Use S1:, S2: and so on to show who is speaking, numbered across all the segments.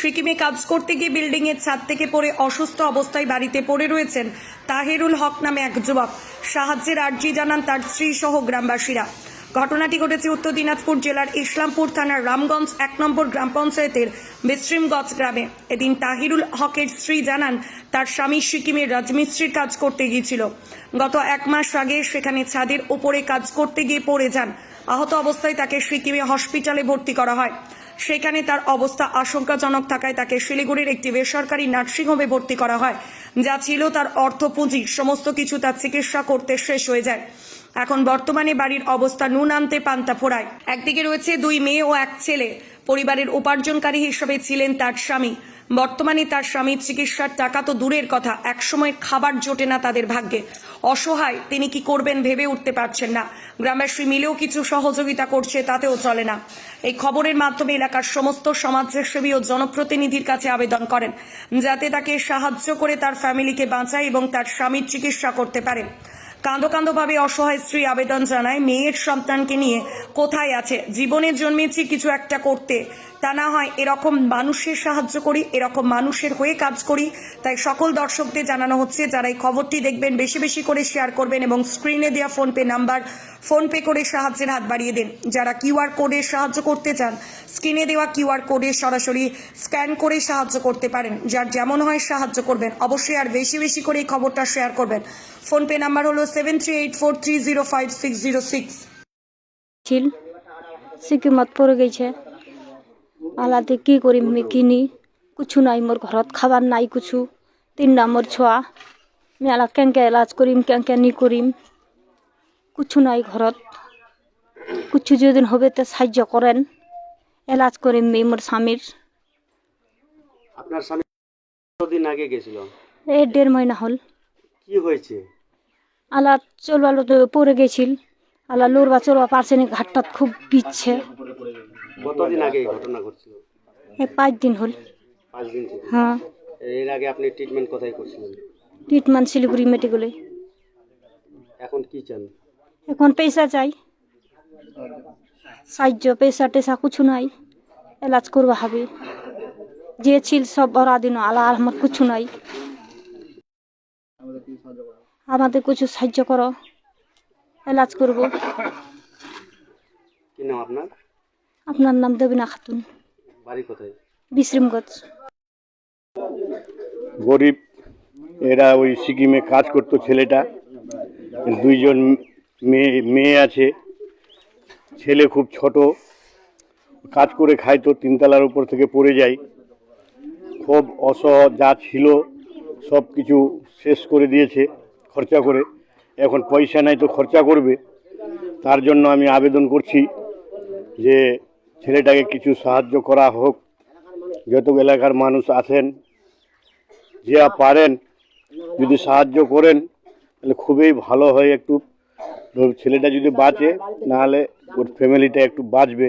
S1: সিকিমে কাজ করতে গিয়ে বিল্ডিং এর ছাদ থেকে পড়ে অসুস্থ অবস্থায় বাড়িতে পড়ে রয়েছেন তাহিরুল হক নামে এক যুবক। সাহায্যের আর্জি জানান তার স্ত্রী সহ গ্রামবাসীরা। ঘটনাটি ঘটেছে উত্তর দিনাজপুর জেলার ইসলামপুর থানার রামগঞ্জ 1 নম্বর গ্রাম পঞ্চায়েতের বিশ্রিমগঞ্জ গ্রামে। এদিন তাহিরুল হকের স্ত্রী জানান তার স্বামী সিকিমে রাজমিস্ত্রির কাজ করতে গিয়েছিল। গত 1 মাস আগে সেখানে ছাদের ওপরে কাজ করতে গিয়ে পড়ে যান। আহত অবস্থায় তাকে সিকিমে হসপিটালে ভর্তি করা হয়। সেখানে তার অবস্থা আশঙ্কাজনক থাকায় তাকে শিলিগুড়ির একটি বেসরকারি নার্সিংহোমে ভর্তি করা হয়। যা ছিল তার অর্থ পুঁজি, সমস্ত কিছু তার চিকিৎসা করতে শেষ হয়ে যায়। এখন বর্তমানে বাড়ির অবস্থা নুন আনতে পান্তা ফোড়ায়। একদিকে রয়েছে 2 মেয়ে ও 1 ছেলে। পরিবারের উপার্জনকারী হিসেবে ছিলেন তার স্বামী। বর্তমানে তার স্বামীর চিকিৎসার টাকা তো দূরের কথা, একসময় খাবার জোটে না তাদের ভাগ্যে। অসহায় তিনি কি করবেন ভেবে উঠতে পারছেন না। গ্রামবাসী মিলেও কিছু সহযোগিতা করছে, তাতেও চলে না। এই খবরের মাধ্যমে এলাকার সমস্ত সমাজসেবী ও জনপ্রতিনিধির কাছে আবেদন করেন যাতে তাকে সাহায্য করে তার ফ্যামিলিকে বাঁচায় এবং তার স্বামীর চিকিৎসা করতে পারে। কাঁদো অসহায় স্ত্রী আবেদন জানায়, মেয়ের সন্তানকে নিয়ে কোথায় আছে, জীবনে জন্মেছি কিছু একটা করতে, তা না হয় এরকম মানুষের সাহায্য করি, এরকম মানুষের হয়ে কাজ করি। তাই সকল দর্শকদের জানানো হচ্ছে, যারা এই খবরটি দেখবেন বেশি বেশি করে শেয়ার করবেন এবং স্ক্রিনে দেওয়া ফোনপে নাম্বার ফোনপে করে সাহায্যের হাত বাড়িয়ে দিন। যারা কিউআর কোডে সাহায্য করতে চান, স্ক্রিনে দেওয়া কিউআর কোডে সরাসরি স্ক্যান করে সাহায্য করতে পারেন। যার যেমন হয় সাহায্য করবেন। অবশ্যই আর বেশি বেশি করে এই খবরটা শেয়ার করবেন। ফোনপে নাম্বার হলো 7384305606।
S2: সিকিমত পড়ে গেছে, আলাদে কি করিম কিনি, কিছু নাই মোর ঘরত, খাবার নাই কিছু। 3 নম্বর ছোয়া, মেলা কেঙ্কে এলাজ করিম কেঙ্কে নি করিম, কিছু নাই ঘরত। কিছু যেদিন হবে তে সাহায্য করেন, এলাজ করিম মোর স্বামীর।
S3: আপনার স্বামী কতদিন আগে গেছিল?
S2: এই 1.5 মহিনা হল।
S3: কি হয়েছে?
S2: আলা চলবা পড়ে গেছিল, আলা লড়বা চলবা পারছে না, ঘাটটা খুব বিচ্ছে।
S3: কতদিন আগে ঘটনা ঘটছিল?
S2: 5 দিন হল।
S3: 5 দিন থেকে?
S2: হ্যাঁ।
S3: এর আগে আপনি ট্রিটমেন্ট কোথায় করছিলেন?
S2: ট্রিটমেন্ট শিলিগুড়ি মেডিকেলে।
S3: এখন কি চান?
S2: এখন পয়সা চাই, সাহায্য, পয়সা টেসা কিছু নাই, এলাজ করবা হবে। যে ছিল সব ভরা দিন, আলা আমার কিছু নাই, আমাদের কিছু সাহায্য করো, এলাজ করব।
S3: কি নাম আপনার?
S2: আপনার নাম দেবিনা খাতুন।
S3: বাড়ি কোথায়?
S2: বিশ্রিমগঞ্জ।
S4: গরিব এরা ওই সিকিমে কাজ করতো। ছেলেটা 2 জন মেয়ে আছে, ছেলে খুব ছোট, কাজ করে খাইতো, 3 তলার উপর থেকে পড়ে যায়। খুব অসহায়, যা ছিল সব কিছু শেষ করে দিয়েছে খরচা করে। এখন পয়সা নাই তো খরচা করবে। তার জন্য আমি আবেদন করছি যে ছেলেটাকে কিছু সাহায্য করা হোক। যত এলাকার মানুষ আছেন, যে পারেন যদি সাহায্য করেন তাহলে খুবই ভালো হয়। একটু ছেলেটা যদি বাঁচে, নাহলে ওর ফ্যামিলিটা একটু বাঁচবে।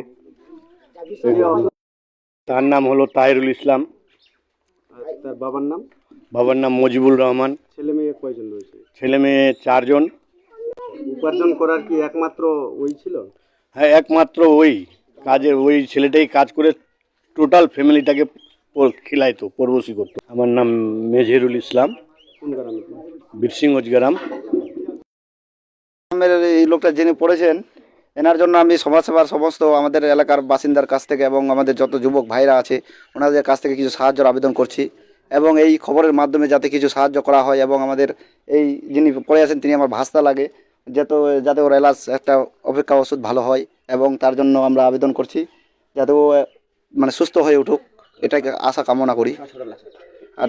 S4: তার নাম হলো তাহিরুল ইসলাম।
S3: তার বাবার নাম?
S4: বাবার নাম মজিবুর রহমান।
S3: ছেলে মেয়ে কয়জন রয়েছে?
S4: ছেলে মেয়ে 4 জন।
S3: উপার্জন করার কি একমাত্র ওই ছিল?
S4: হ্যাঁ, একমাত্র ওই কাজে, ওই ছেলেটাই কাজ করে টোটাল ফ্যামিলিটাকে খিলাইতো, পরবশী করতো। আমার নাম মেজহেরুল ইসলাম।
S3: কোন গ্রামে?
S4: বীরসিংগঞ্জ গ্রাম।
S5: এই লোকটা যিনি পড়েছেন, এনার জন্য আমি সমাজসেবার সমস্ত আমাদের এলাকার বাসিন্দার কাছ থেকে এবং আমাদের যত যুবক ভাইরা আছে ওনাদের কাছ থেকে কিছু সাহায্যের আবেদন করছি, এবং এই খবরের মাধ্যমে যাতে কিছু সাহায্য করা হয়। এবং আমাদের এই যিনি পড়ে আছেন তিনি আমার ভাস্তা লাগে, যাতে ওর এলাজ একটা অপেক্ষা ওষুধ ভালো হয়, এবং তার জন্য আমরা আবেদন করছি যাতে ও মানে সুস্থ হয়ে উঠুক, এটাকে আশা কামনা করি। আর